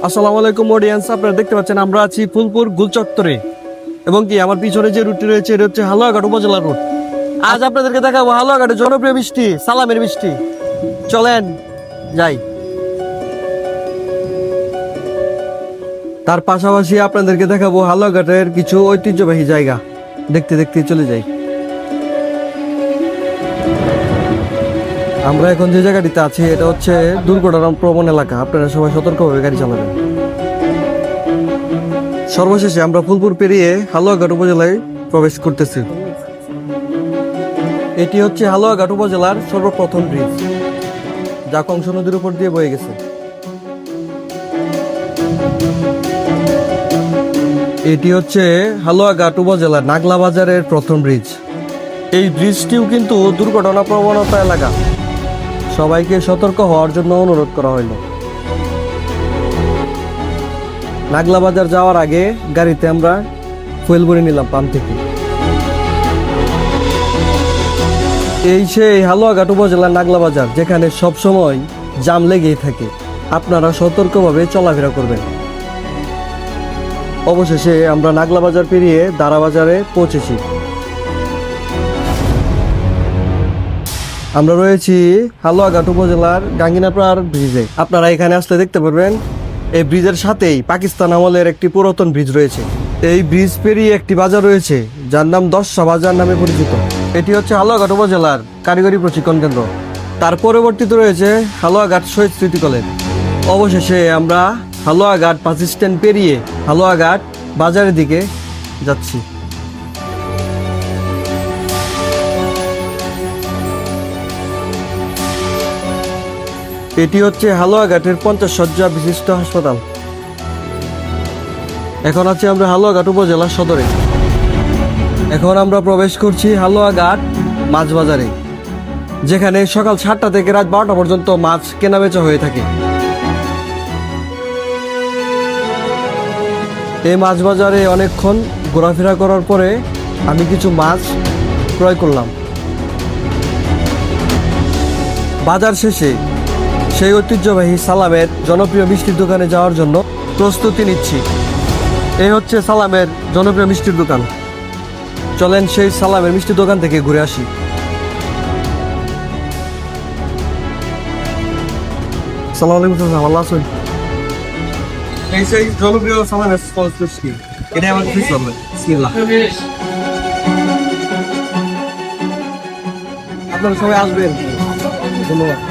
আসসালামু আলাইকুম অডিয়েন্স, আপনারা দেখতে পাচ্ছেন আমরা আছি ফুলপুর গুলচত্বরে এবং কি আমার পিছনে যে রুটটি রয়েছে এটা হচ্ছে হালুয়াঘাট উপজেলা রুট। আজ আপনাদেরকে দেখাবো হালুয়াঘাটের জনপ্রিয় মিষ্টি সালামের মিষ্টি। চলেন যাই। তার পাশাপাশি আপনাদেরকে দেখাবো হালুয়াঘাটের কিছু ঐতিহ্যবাহী জায়গা। দেখতে দেখতে চলে যাই। আমরা এখন যে জায়গাটিতে আছি এটা হচ্ছে দুর্ঘটনা প্রবণ এলাকা, আপনারা সবাই সতর্কভাবে গাড়ি চালাবেন। সর্বশেষে আমরা ফুলপুর পেরিয়ে হালুয়াঘাট উপজেলায় প্রবেশ করতেছি। এটি হচ্ছে হালুয়াঘাট উপজেলার সর্বপ্রথম ব্রিজ, যা কংস নদীর উপর দিয়ে বয়ে গেছে। এটি হচ্ছে হালুয়াঘাট উপজেলার নাগলা বাজারের প্রথম ব্রিজ। এই ব্রিজটিও কিন্তু দুর্ঘটনা প্রবণতা এলাকা, সবাইকে সতর্ক হওয়ার জন্য অনুরোধ করা হইল। নাগলা বাজার যাওয়ার আগে গাড়িতে আমরা ফুয়েল ভরে নিলাম পাম্প থেকে। এই সেই হালুয়াঘাট উপজেলার নাগলা বাজার, যেখানে সবসময় জাম লেগেই থাকে। আপনারা সতর্কভাবে চলাফেরা করবেন। অবশেষে আমরা নাগলা বাজার পেরিয়ে দারা বাজারে পৌঁছেছি। আমরা রয়েছি হালুয়াঘাট উপজেলার গাঙ্গিনাপাড় ব্রিজে। আপনারা এখানে আসলে দেখতে পারবেন এই ব্রিজের সাথেই পাকিস্তান আমলের একটি পুরাতন ব্রিজ রয়েছে। এই ব্রিজ পেরিয়ে একটি বাজার রয়েছে যার নাম দশা বাজার নামে পরিচিত। এটি হচ্ছে হালুয়াঘাট উপজেলার কারিগরি প্রশিক্ষণ কেন্দ্র। তার পরবর্তীতে রয়েছে হালুয়াঘাট শহীদ স্মৃতি কলেজ। অবশেষে আমরা হালুয়াঘাট বাস স্ট্যান্ড পেরিয়ে হালুয়াঘাট বাজারের দিকে যাচ্ছি। এটি হচ্ছে হালুয়াঘাটের 50 শয্যা বিশিষ্ট হাসপাতাল। এখন আছি আমরা হালুয়াঘাট উপজেলা সদরে। এখন আমরা প্রবেশ করছি হালুয়াঘাট মাছ বাজারে, যেখানে সকাল 7টা থেকে রাত 12টা পর্যন্ত মাছ কেনাবেচা হয়ে থাকে। এই মাছ বাজারে অনেকক্ষণ ঘোরাফেরা করার পরে আমি কিছু মাছ ক্রয় করলাম। বাজার শেষে সেই ঐতিহ্যবাহী সালামের জনপ্রিয় মিষ্টির দোকানে যাওয়ার জন্য প্রস্তুতি নিচ্ছি। এই হচ্ছে সালামের জনপ্রিয় মিষ্টির দোকান। চলেন সেই সালামের মিষ্টির দোকান থেকে ঘুরে আসি। সালাম আলাইকুম, ভালো আছেন? এই সেই জনপ্রিয় সালামের মিষ্টি, এটাই আমাকে খুশি হবে। বিসমিল্লাহ। আপনারা সবাই আসবেন, ধন্যবাদ।